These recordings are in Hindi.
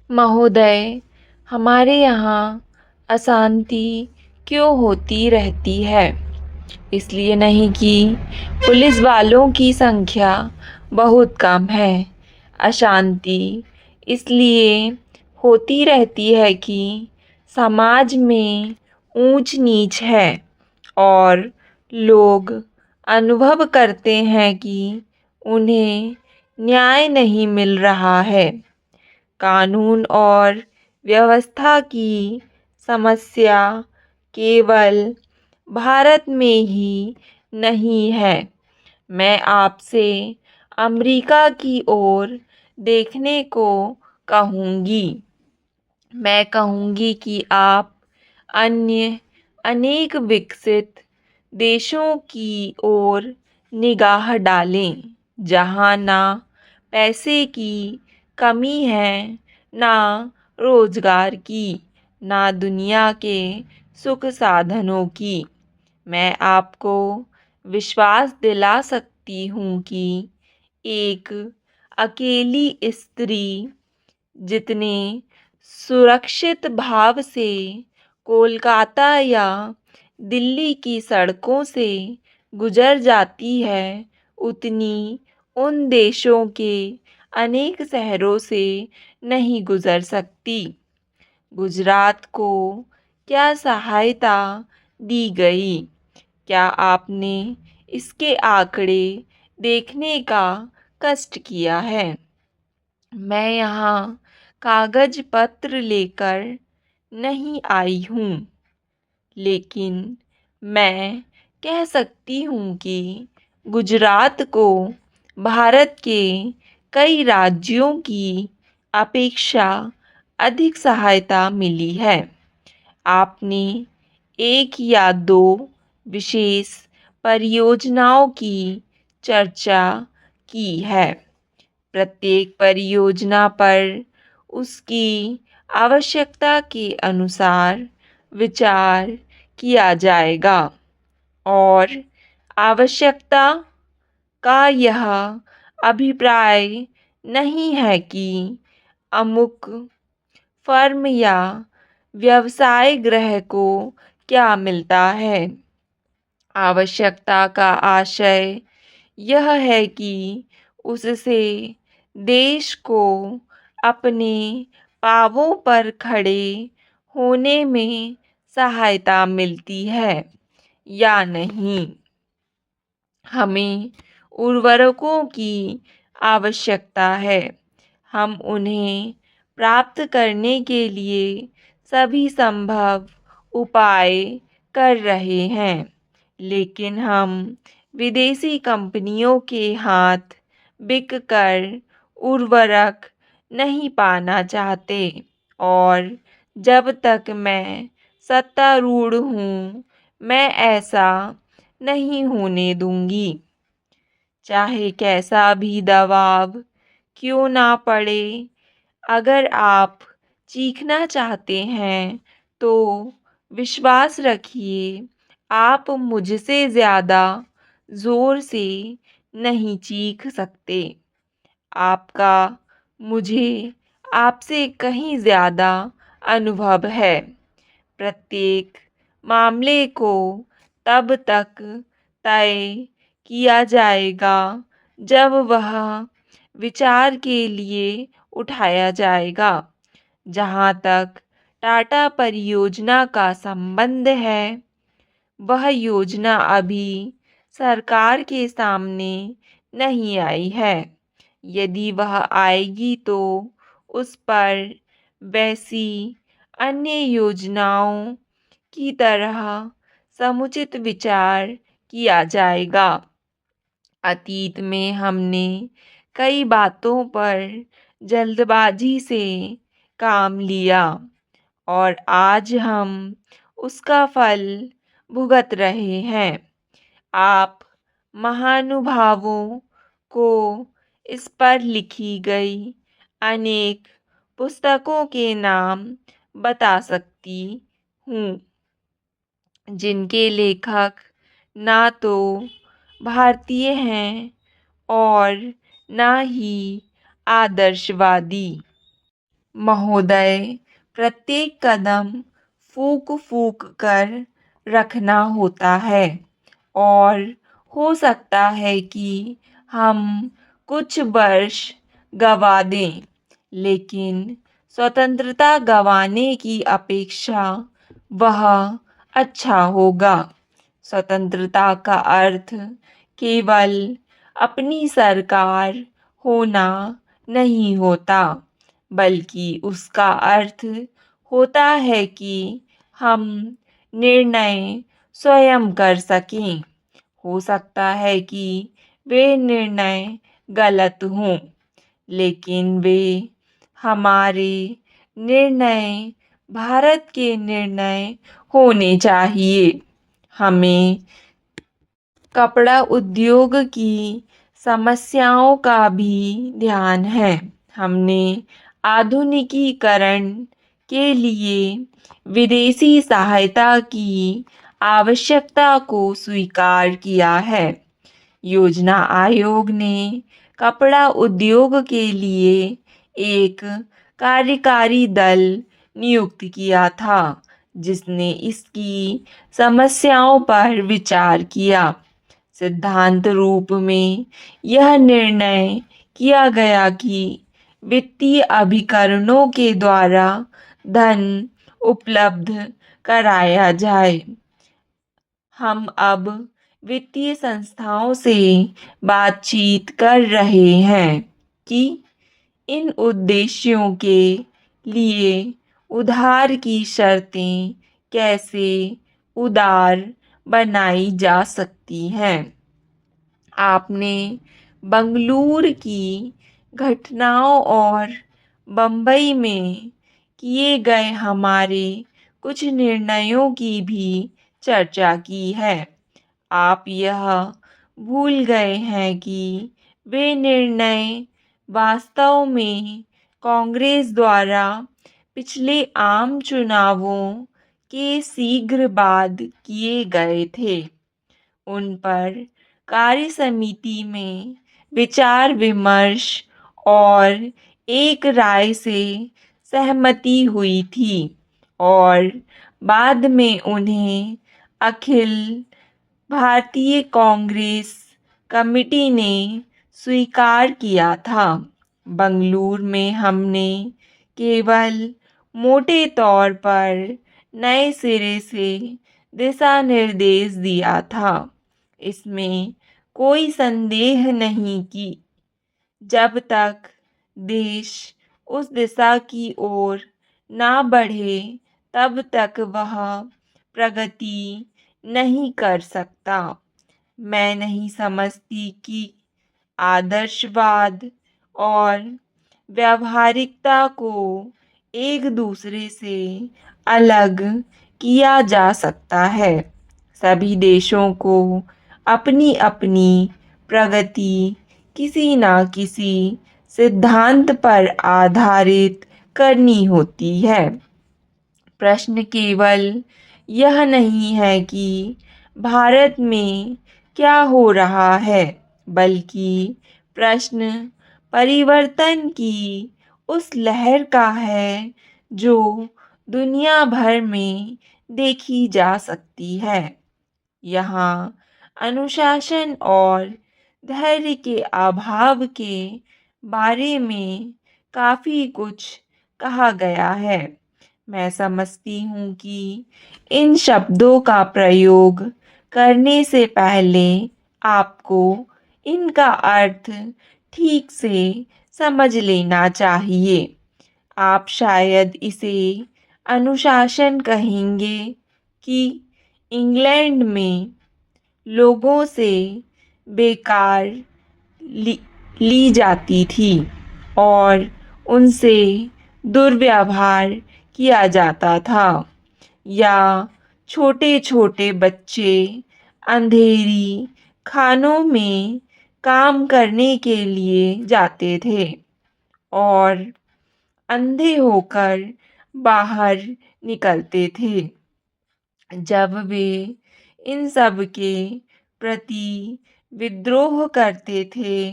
महोदय, हमारे यहाँ अशांति क्यों होती रहती है? इसलिए नहीं कि पुलिस वालों की संख्या बहुत कम है। अशांति इसलिए होती रहती है कि समाज में ऊंच नीच है और लोग अनुभव करते हैं कि उन्हें न्याय नहीं मिल रहा है। कानून और व्यवस्था की समस्या केवल भारत में ही नहीं है। मैं आपसे अमेरिका की ओर देखने को कहूँगी। मैं कहूँगी कि आप अन्य अनेक विकसित देशों की ओर निगाह डालें, जहाँ ना पैसे की कमी है, ना रोजगार की, ना दुनिया के सुख साधनों की। मैं आपको विश्वास दिला सकती हूँ कि एक अकेली स्त्री जितने सुरक्षित भाव से कोलकाता या दिल्ली की सड़कों से गुजर जाती है, उतनी उन देशों के अनेक शहरों से नहीं गुजर सकती। गुजरात को क्या सहायता दी गई? क्या आपने इसके आंकड़े देखने का कष्ट किया है? मैं यहाँ कागज पत्र लेकर नहीं आई हूँ, लेकिन मैं कह सकती हूँ कि गुजरात को भारत के कई राज्यों की अपेक्षा अधिक सहायता मिली है। आपने एक या दो विशेष परियोजनाओं की चर्चा की है। प्रत्येक परियोजना पर उसकी आवश्यकता के अनुसार विचार किया जाएगा और आवश्यकता का यह अभिप्राय नहीं है कि अमुक फर्म या व्यवसाय गृह को क्या मिलता है। आवश्यकता का आशय यह है कि उससे देश को अपने पांवों पर खड़े होने में सहायता मिलती है या नहीं। हमें उर्वरकों की आवश्यकता है। हम उन्हें प्राप्त करने के लिए सभी संभव उपाय कर रहे हैं, लेकिन हम विदेशी कंपनियों के हाथ बिककर उर्वरक नहीं पाना चाहते और जब तक मैं सत्तारूढ़ हूँ, मैं ऐसा नहीं होने दूंगी। चाहे कैसा भी दबाव क्यों ना पड़े, अगर आप चीखना चाहते हैं तो विश्वास रखिए, आप मुझसे ज़्यादा ज़ोर से नहीं चीख सकते। आपका मुझे आपसे कहीं ज़्यादा अनुभव है। प्रत्येक मामले को तब तक तय किया जाएगा जब वह विचार के लिए उठाया जाएगा। जहाँ तक टाटा परियोजना का संबंध है, वह योजना अभी सरकार के सामने नहीं आई है। यदि वह आएगी तो उस पर वैसी अन्य योजनाओं की तरह समुचित विचार किया जाएगा। अतीत में हमने कई बातों पर जल्दबाजी से काम लिया और आज हम उसका फल भुगत रहे हैं। आप महानुभावों को इस पर लिखी गई अनेक पुस्तकों के नाम बता सकती हूँ, जिनके लेखक ना तो भारतीय हैं और ना ही आदर्शवादी। महोदय, प्रत्येक कदम फूंक फूंक कर रखना होता है और हो सकता है कि हम कुछ वर्ष गंवा दें, लेकिन स्वतंत्रता गंवाने की अपेक्षा वह अच्छा होगा। स्वतंत्रता का अर्थ केवल अपनी सरकार होना नहीं होता, बल्कि उसका अर्थ होता है कि हम निर्णय स्वयं कर सकें। हो सकता है कि वे निर्णय गलत हों, लेकिन वे हमारे निर्णय, भारत के निर्णय होने चाहिए। हमें कपड़ा उद्योग की समस्याओं का भी ध्यान है। हमने आधुनिकीकरण के लिए विदेशी सहायता की आवश्यकता को स्वीकार किया है। योजना आयोग ने कपड़ा उद्योग के लिए एक कार्यकारी दल नियुक्त किया था, जिसने इसकी समस्याओं पर विचार किया। सिद्धांत रूप में यह निर्णय किया गया कि वित्तीय अभिकरणों के द्वारा धन उपलब्ध कराया जाए। हम अब वित्तीय संस्थाओं से बातचीत कर रहे हैं कि इन उद्देश्यों के लिए उधार की शर्तें कैसे उदार बनाई जा सकती हैं। आपने बंगलुरु की घटनाओं और बंबई में किए गए हमारे कुछ निर्णयों की भी चर्चा की है। आप यह भूल गए हैं कि वे निर्णय वास्तव में कांग्रेस द्वारा पिछले आम चुनावों के शीघ्र बाद किए गए थे। उन पर कार्य समिति में विचार विमर्श और एक राय से सहमति हुई थी और बाद में उन्हें अखिल भारतीय कांग्रेस कमेटी ने स्वीकार किया था। बंगलुरु में हमने केवल मोटे तौर पर नए सिरे से दिशा निर्देश दिया था। इसमें कोई संदेह नहीं कि जब तक देश उस दिशा की ओर ना बढ़े, तब तक वह प्रगति नहीं कर सकता। मैं नहीं समझती कि आदर्शवाद और व्यावहारिकता को एक दूसरे से अलग किया जा सकता है। सभी देशों को अपनी अपनी प्रगति किसी न किसी सिद्धांत पर आधारित करनी होती है। प्रश्न केवल यह नहीं है कि भारत में क्या हो रहा है, बल्कि प्रश्न परिवर्तन की उस लहर का है जो दुनिया भर में देखी जा सकती है। यहाँ अनुशासन और धैर्य के अभाव के बारे में काफ़ी कुछ कहा गया है। मैं समझती हूँ कि इन शब्दों का प्रयोग करने से पहले आपको इनका अर्थ ठीक से समझ लेना चाहिए। आप शायद इसे अनुशासन कहेंगे कि इंग्लैंड में लोगों से बेकार ली जाती थी और उनसे दुर्व्यवहार किया जाता था, या छोटे छोटे बच्चे अंधेरी खानों में काम करने के लिए जाते थे और अंधे होकर बाहर निकलते थे। जब वे इन सब के प्रति विद्रोह करते थे,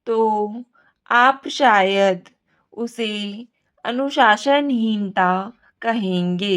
तो आप शायद उसे अनुशासनहीनता कहेंगे।